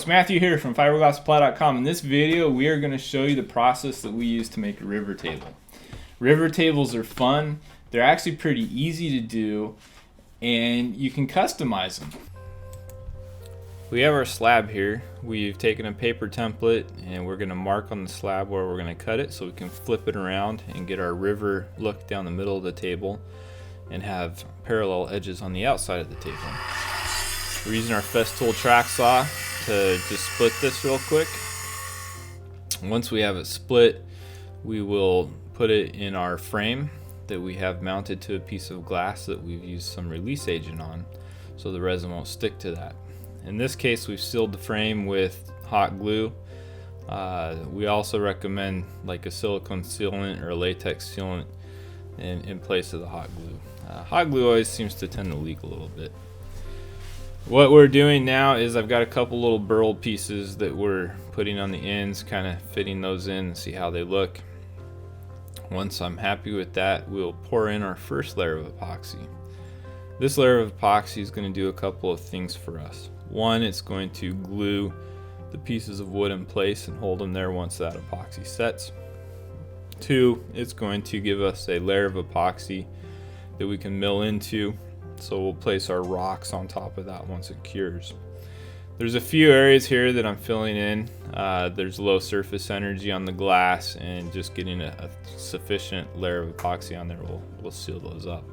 It's Matthew here from fiberglasssupply.com. In this video, we are going to show you the process that we use to make a river table. River tables are fun. They're actually pretty easy to do, and you can customize them. We have our slab here. We've taken a paper template and we're going to mark on the slab where we're going to cut it so we can flip it around and get our river look down the middle of the table and have parallel edges on the outside of the table. We're using our Festool track saw to just split this real quick. Once we have it split, we will put it in our frame that we have mounted to a piece of glass that we've used some release agent on so the resin won't stick to that. In this case, we've sealed the frame with hot glue. We also recommend like a silicone sealant or a latex sealant in place of the hot glue. Hot glue always seems to tend to leak a little bit. What we're doing now is I've got a couple little burled pieces that we're putting on the ends, kind of fitting those in and see how they look. Once I'm happy with that, we'll pour in our first layer of epoxy. This layer of epoxy is going to do a couple of things for us. One, it's going to glue the pieces of wood in place and hold them there once that epoxy sets. Two, it's going to give us a layer of epoxy that we can mill into, so we'll place our rocks on top of that once it cures. There's a few areas here that I'm filling in. There's low surface energy on the glass, and just getting a sufficient layer of epoxy on there will seal those up.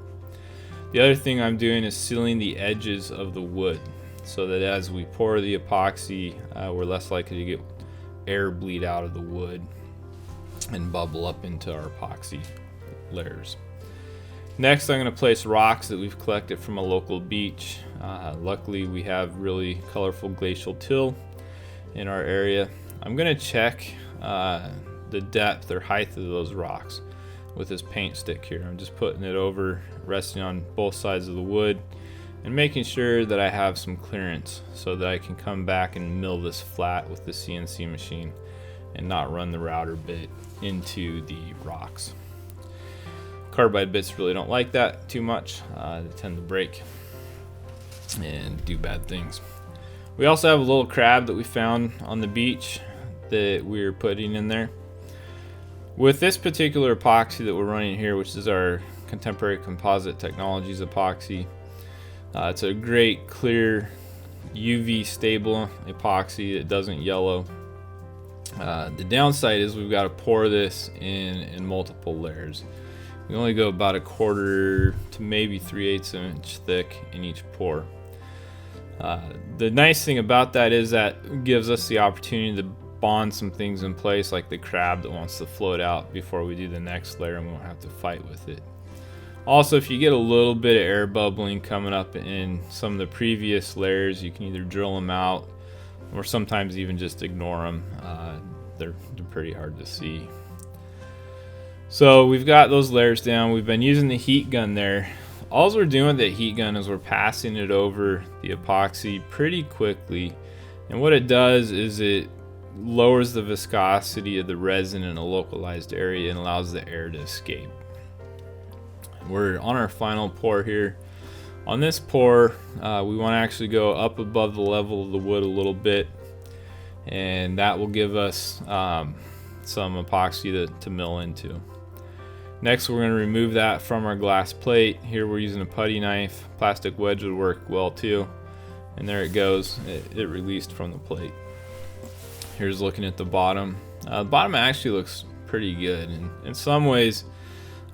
The other thing I'm doing is sealing the edges of the wood so that as we pour the epoxy, we're less likely to get air bleed out of the wood and bubble up into our epoxy layers. Next, I'm going to place rocks that we've collected from a local beach. Luckily, we have really colorful glacial till in our area. I'm going to check the depth or height of those rocks with this paint stick here. I'm just putting it over, resting on both sides of the wood and making sure that I have some clearance so that I can come back and mill this flat with the CNC machine and not run the router bit into the rocks. Carbide bits really don't like that too much. They tend to break and do bad things. We also have a little crab that we found on the beach that we're putting in there. With this particular epoxy that we're running here, which is our Contemporary Composite Technologies epoxy, it's a great clear UV stable epoxy that doesn't yellow. The downside is we've got to pour this in multiple layers. We only go about 1/4 to maybe 3/8 inch thick in each pour. The nice thing about that is that gives us the opportunity to bond some things in place, like the crab that wants to float out before we do the next layer, and we won't have to fight with it. Also, if you get a little bit of air bubbling coming up in some of the previous layers, you can either drill them out or sometimes even just ignore them. They're pretty hard to see. So we've got those layers down. We've been using the heat gun there. All we're doing with the heat gun is we're passing it over the epoxy pretty quickly. And what it does is it lowers the viscosity of the resin in a localized area and allows the air to escape. We're on our final pour here. On this pour, we want to actually go up above the level of the wood a little bit, and that will give us some epoxy to mill into. Next, we're going to remove that from our glass plate. Here we're using a putty knife. Plastic wedge would work well too. And there it goes. It released from the plate. Here's looking at the bottom. The bottom actually looks pretty good. And in some ways,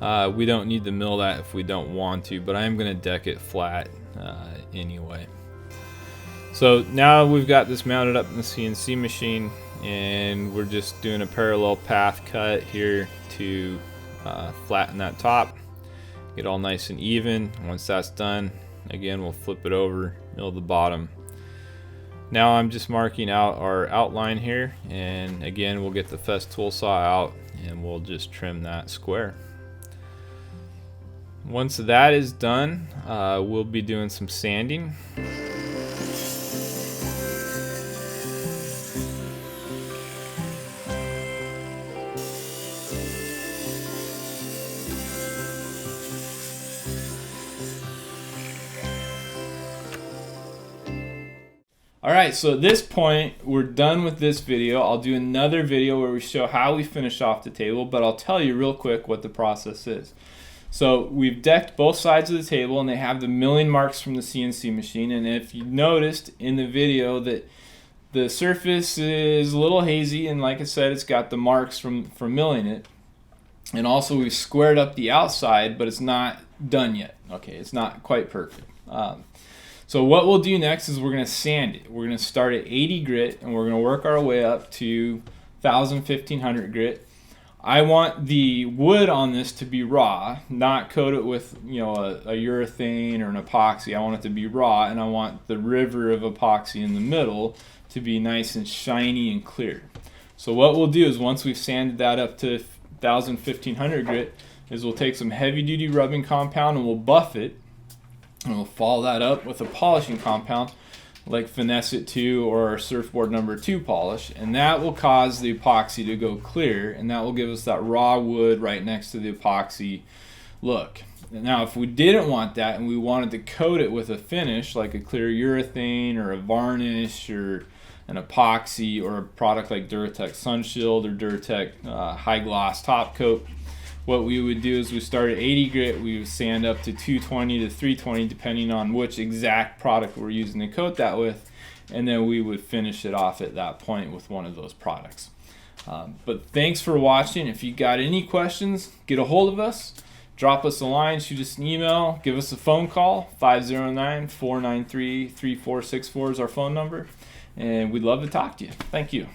we don't need to mill that if we don't want to, but I am going to deck it flat anyway. So now we've got this mounted up in the CNC machine, and we're just doing a parallel path cut here to flatten that top, get all nice and even. Once that's done, again, we'll flip it over, mill the bottom. Now I'm just marking out our outline here, and again, we'll get the Festool saw out and we'll just trim that square. Once that is done, we'll be doing some sanding. All right, so at this point, we're done with this video. I'll do another video where we show how we finish off the table, but I'll tell you real quick what the process is. So we've decked both sides of the table, and they have the milling marks from the CNC machine. And if you noticed in the video that the surface is a little hazy, and like I said, it's got the marks from milling it. And also we've squared up the outside, but it's not done yet. Okay, it's not quite perfect. So what we'll do next is we're going to sand it. We're going to start at 80 grit, and we're going to work our way up to 1,000, 1,500 grit. I want the wood on this to be raw, not coat it with a urethane or an epoxy. I want it to be raw, and I want the river of epoxy in the middle to be nice and shiny and clear. So what we'll do is once we've sanded that up to 1,000, 1,500 grit, is we'll take some heavy duty rubbing compound and we'll buff it. And we'll follow that up with a polishing compound like Finesse It 2 or our Surfboard number 2 polish, and that will cause the epoxy to go clear, and that will give us that raw wood right next to the epoxy look. Now if we didn't want that and we wanted to coat it with a finish like a clear urethane or a varnish or an epoxy or a product like Duratec Sunshield or Duratec High Gloss Top Coat, what we would do is we start at 80 grit, we would sand up to 220 to 320 depending on which exact product we're using to coat that with, and then we would finish it off at that point with one of those products. But thanks for watching. If you got any questions, get a hold of us, drop us a line, shoot us an email, give us a phone call. 509-493-3464 is our phone number, and we'd love to talk to you. Thank you.